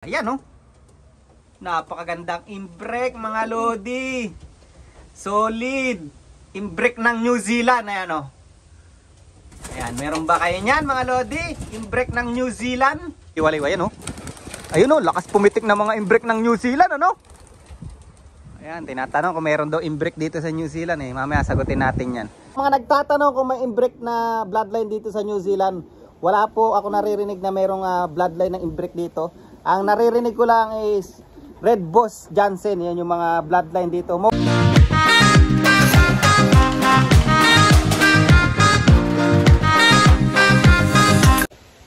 Ayan oh. Napakagandang imbrek mga lodi. Solid. Imbrek ng New Zealand. Ayan oh. Ayan, meron ba kayo niyan mga lodi? Imbrek ng New Zealand. Iwalay oh. Ayun oh, lakas pumitik na mga imbrek ng New Zealand ano? Ayan, tinatanong kung meron daw imbrek dito sa New Zealand eh. Mamaya sagutin natin yan. Mga nagtatanong kung may imbrek na bloodline dito sa New Zealand. Wala po ako naririnig na merong bloodline ng imbrek dito. Ang naririnig ko lang is Red Boss Johnson. Yan yung mga bloodline dito.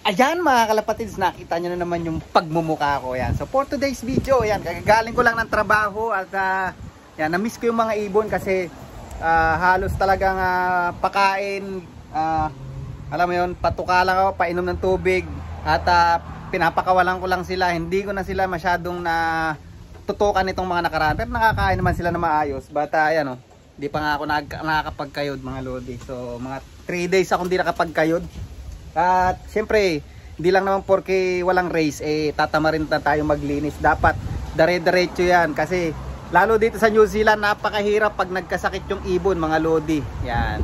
Ayan mga kalapatids, nakita nyo na naman yung pagmumukha ko. Yan. So for today's video, yan, kagagaling ko lang ng trabaho at yan, na-miss ko yung mga ibon kasi halos talagang pakain, alam mo yun, patuka lang ako, painom ng tubig at pinapakawalan ko lang sila. Hindi ko na sila masyadong na tutukan itong mga nakaraan. Pero nakakain naman sila na maayos. But ayan o, hindi pa nga ako nakakapagkayod mga lodi. So mga 3 days akong hindi nakapagkayod. At syempre, hindi lang naman porque walang race, tatama rin na tayo maglinis. Dapat dire-diretso yan. Kasi lalo dito sa New Zealand, napakahirap pag nagkasakit yung ibon mga lodi. Yan.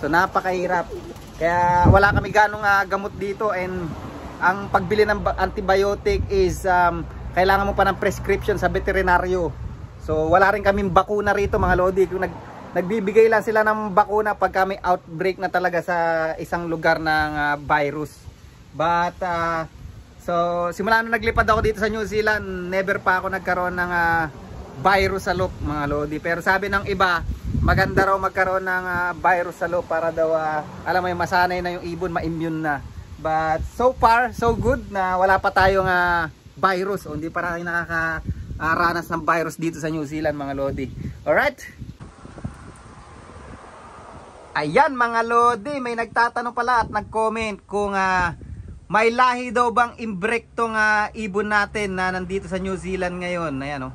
So napakahirap. Kaya wala kami ganong gamot dito, and ang pagbili ng antibiotic is kailangan mo pa ng prescription sa veterinaryo. So wala rin kaming bakuna rito mga lodi. Kung nagbibigay lang sila ng bakuna pag may outbreak na talaga sa isang lugar ng virus. But so simula nung naglipad ako dito sa New Zealand, never pa ako nagkaroon ng virus sa loob mga lodi. Pero sabi ng iba, maganda raw magkaroon ng virus sa loob para daw alam mo yung masanay na yung ibon, ma-immune na. But so far, so good na wala pa tayong virus o hindi pa tayo nakakaranas ng virus dito sa New Zealand mga lodi. Alright? Ayan mga lodi, may nagtatanong pala at nag-comment kung may lahi daw bang imbrek tong ibon natin na nandito sa New Zealand ngayon. Ayan o.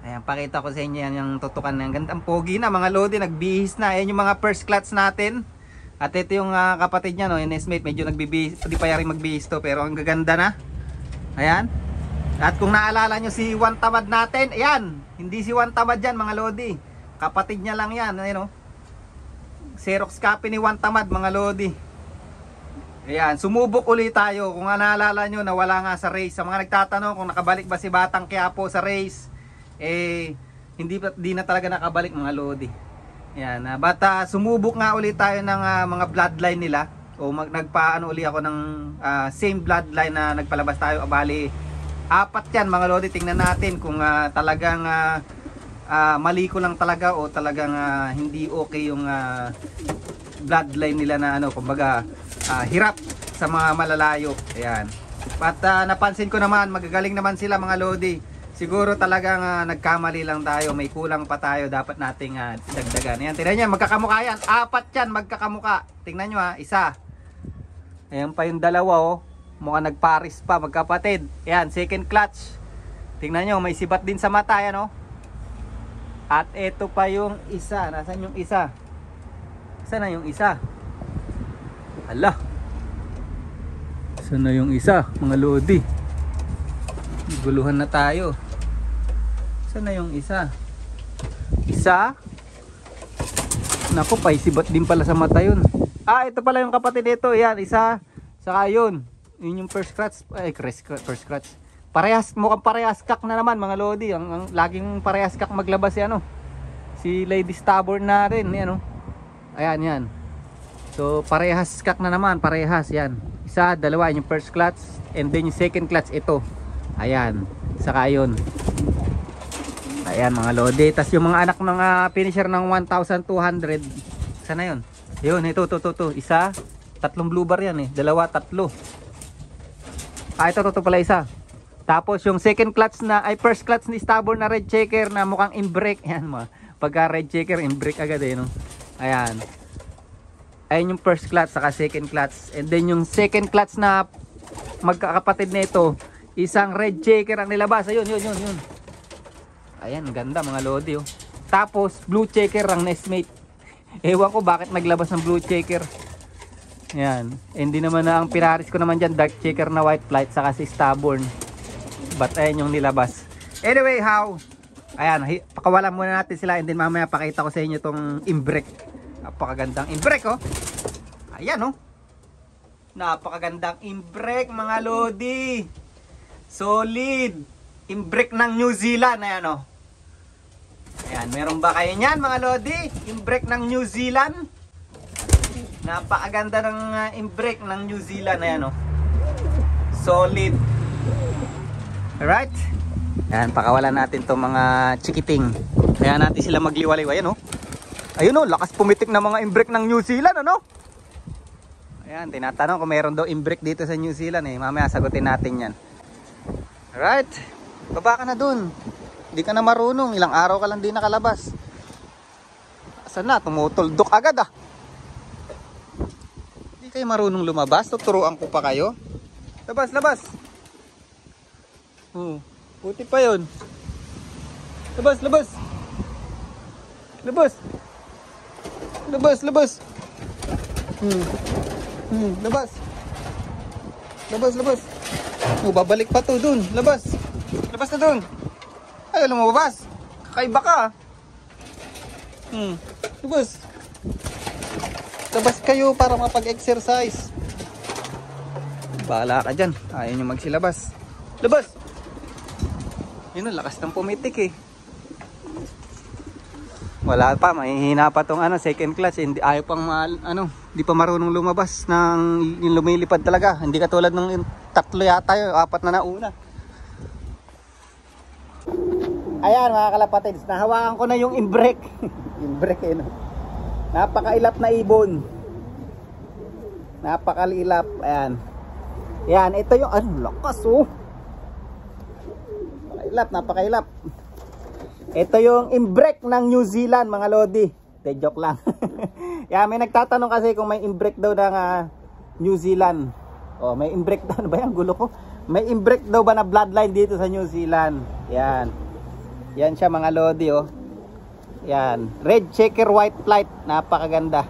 Ayan, pakita ko sa inyo yan yung tutukan ng gandang pogi na mga lodi, nagbihis na. Ayan yung mga first clutch natin. At ito yung kapatid niya, no, yung nestmate, medyo nagbibihis, hindi pa rin magbihis to, pero ang gaganda na. Ayan. At kung naalala nyo si Juan Tamad natin, ayan, hindi si Juan Tamad yan mga lodi. Kapatid niya lang yan, ayan o. Xerox copy ni Juan Tamad mga lodi. Ayan, sumubok ulit tayo. Kung naalala nyo, nawala nga sa race. Sa mga nagtatanong kung nakabalik ba si Batang Quiapo sa race, hindi na talaga nakabalik mga lodi. Ayan, but sumubok nga ulit tayo ng mga bloodline nila. O nagpaano ulit ako ng same bloodline na nagpalabas tayo. Bali, 4 yan mga lodi. Tingnan natin kung talagang mali ko lang talaga o talagang hindi okay yung bloodline nila na kumbaga hirap sa mga malalayo. Ayan. But napansin ko naman, magagaling naman sila mga lodi. Siguro talagang nagkamali lang tayo, may kulang pa tayo, dapat nating dagdagan. Ayan, tingnan nyo, magkakamukha yan. 4 yan, magkakamukha. Tingnan nyo isa. Ayan pa yung dalawa oh. Mukhang nagparis pa, magkapatid. Ayan, second clutch. Tingnan nyo, may sibat din sa mata yan oh. At ito pa yung isa. Nasaan yung isa? Saan na yung isa? Hala. Saan na yung isa mga lodi? Guluhan na tayo. Saan na yung isa? Isa? Naku, paisibat din pala sa mata yun. Ito pala yung kapatid nito. Yan, isa. Saka yun. Yun yung first scratch. First scratch. Parehas, mukhang parehas kak na naman mga lodi. Ang laging parehas kak maglabas yan si Lady Stubborn na rin. Yan Ayan, yan. So, parehas kak na naman. Parehas, yan. Isa, dalawa. Yung first clutch. And then yung second clutch, ito. Ayan, saka yun. Ayan mga lodi. Tapos yung mga anak ng finisher ng 1,200. Sana yun? Yun, ito. Isa, 3 blue bar yan dalawa, 3. Ito pala isa. Tapos yung second clutch first clutch ni Stubborn na red checker na mukhang imbrek. Ayan mo. Pagka red checker, imbrek agad no? Ayan. Ayan yung first clutch saka second clutch. And then yung second clutch na magkakapatid na ito, isang red checker ang nilabas. Ayun. Ayan, ganda mga lodi Tapos blue checker ang nestmate. Ewan ko bakit naglabas ng blue checker. Ayan. Hindi naman ang pinaris ko naman dyan, dark checker na white flight saka si Stubborn. But ayan yung nilabas. Anyway, ayan, pakawalan muna natin sila and then mamaya pakita ko sa inyo itong imbrek. Napakagandang imbrek, oh. Ayan, oh. Napakagandang imbrek, mga lodi. Solid. Imbrek ng New Zealand, ayan, oh. Ayan, meron ba kayo niyan, mga lodi? Imbrek ng New Zealand. Napakaganda ng imbrek ng New Zealand, ayan, oh. Solid. Alright. Ayan, pakawalan natin itong mga chikiting. Kaya natin sila magliwaliw. Ayan, oh. Ayun, oh, lakas pumitik na mga imbrek ng New Zealand, ano? Ayan, tinatanong kung meron daw imbrek dito sa New Zealand, eh. Mamaya sagutin natin yan. Alright. Baba ka na dun. Hindi ka na marunong. Ilang araw ka lang din nakalabas. Saan na? Tumutuldok agad, ah. Hindi kayo marunong lumabas. Tuturuan ko pa kayo. Labas, labas. Puti pa yun. Labas, labas. Labas. Labas, labas. Labas. Labas, labas. Babalik pa to dun. Labas. Labas na dun. Ayaw lumabas. Kakaiba ka. Labas. Labas kayo para mapag-exercise. Bahala ka dyan. Ayaw nyo magsilabas. Labas. Yun, lakas ng pumitik, eh. Wala pa, mahihina pa tong second class, hindi ayaw pang hindi pa marunong lumabas ng yung lumilipad talaga. Hindi katulad ng tatlo yata, yung 4 na nauna. Ayan, mga kalapatids, nahawakan ko na yung imbrek. Imbrek, eh, no? Napakailap na ibon. Napakailap. Ayan. Ayan, ito yung lakas, oh. Napakailap. Ito yung imbrek ng New Zealand, mga lodi. Joke lang. Yeah, may nagtatanong kasi kung may imbrek daw ng New Zealand. Oh, may imbrek daw. Ano ba yan? Gulo ko. May imbrek daw ba na bloodline dito sa New Zealand? Yan. Yan siya, mga lodi, oh. Yan. Red checker, white flight. Napakaganda.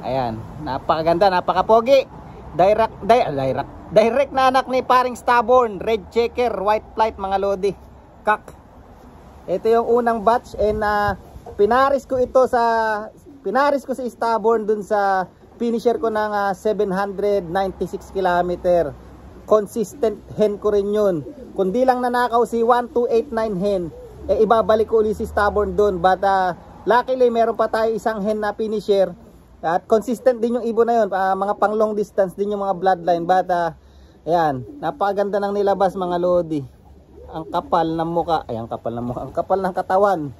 Ayan. Napakaganda, napakapogi. Direct na anak ni paring stubborn. Red checker, white flight, mga lodi. Kak. Ito yung unang batch and pinaris ko si stubborn dun sa finisher ko ng 796 km. Consistent hen ko rin yun. Kundi lang nanakaw si 1289 hen, ibabalik ko ulit si stubborn dun. But luckily meron pa tayo isang hen na finisher. At consistent din yung ibon na yun. Mga pang long distance din yung mga bloodline. But ayan, napakaganda ng nilabas, mga lodi. Ang kapal ng muka. Ay, ang kapal ng muka. Ang kapal ng katawan.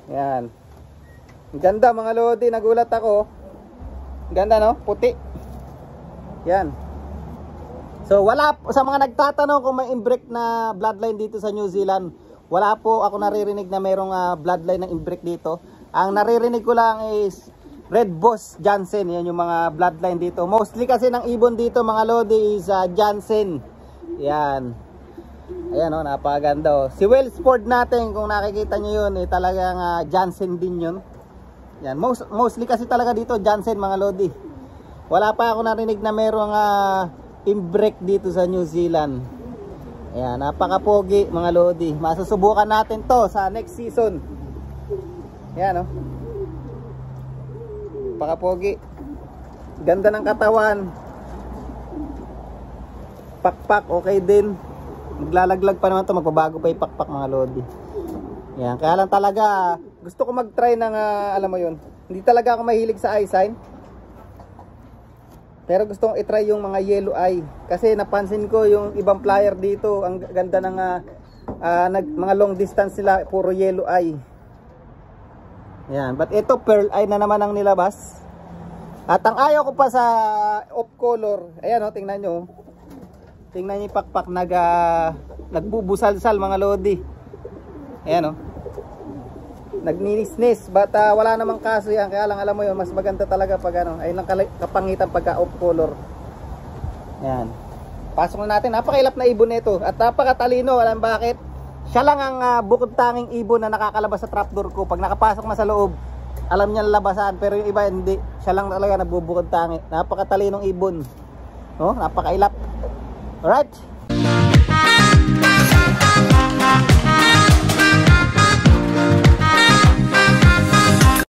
Ayan. Ang ganda, mga lodi. Nagulat ako. Ang ganda, no? Puti. Yan. So, wala po. Sa mga nagtatanong kung may imbrek na bloodline dito sa New Zealand, wala po ako naririnig na mayroong bloodline ng imbrek dito. Ang naririnig ko lang is Red Boss Jansen. Yan yung mga bloodline dito. Mostly kasi ng ibon dito, mga lodi, is Jansen. Yan. Ayan, oh, napakaganda, oh. Si Wellsford natin, kung nakikita nyo yun, talagang Jansen din yun. Yan. Mostly kasi talaga dito Jansen, mga lodi. Wala pa ako narinig na merong imbrek dito sa New Zealand. Ayan, napakapogi, mga lodi. Masusubukan natin to sa next season. Ayan, oh. Napakapogi. Ganda ng katawan. Pakpak, okay din. Maglalaglag pa naman to, magbabago pa yung pakpak, mga lodi. Yan, kaya lang talaga gusto ko mag-try ng alam mo yun, hindi talaga ako mahilig sa eye sign, pero gusto kong i-try yung mga yellow eye, kasi napansin ko yung ibang flyer dito, ang ganda ng mga long distance sila, puro yellow eye. Yan, but ito pearl eye na naman ang nilabas. At ang ayaw ko pa sa off color, ayan, oh, tingnan nyo. Tingnan niyo yung pakpak, nagbubusal-sal, mga lodi. Ayan, oh. Nagninis-nis, but wala namang kaso yan. Kaya lang, alam mo yun, mas maganda talaga pag ayun ang kapangitan pagka off color. Ayan. Pasok na natin. Napakailap na ibon nito. At napakatalino. Alam bakit? Siya lang ang bukod tanging ibon na nakakalabas sa trapdoor ko. Pag nakapasok na sa loob, alam niya labasan. Pero yung iba hindi. Siya lang talaga nagbubukod tangi. Napakatalinong ibon. Oh, napakailap. Alright.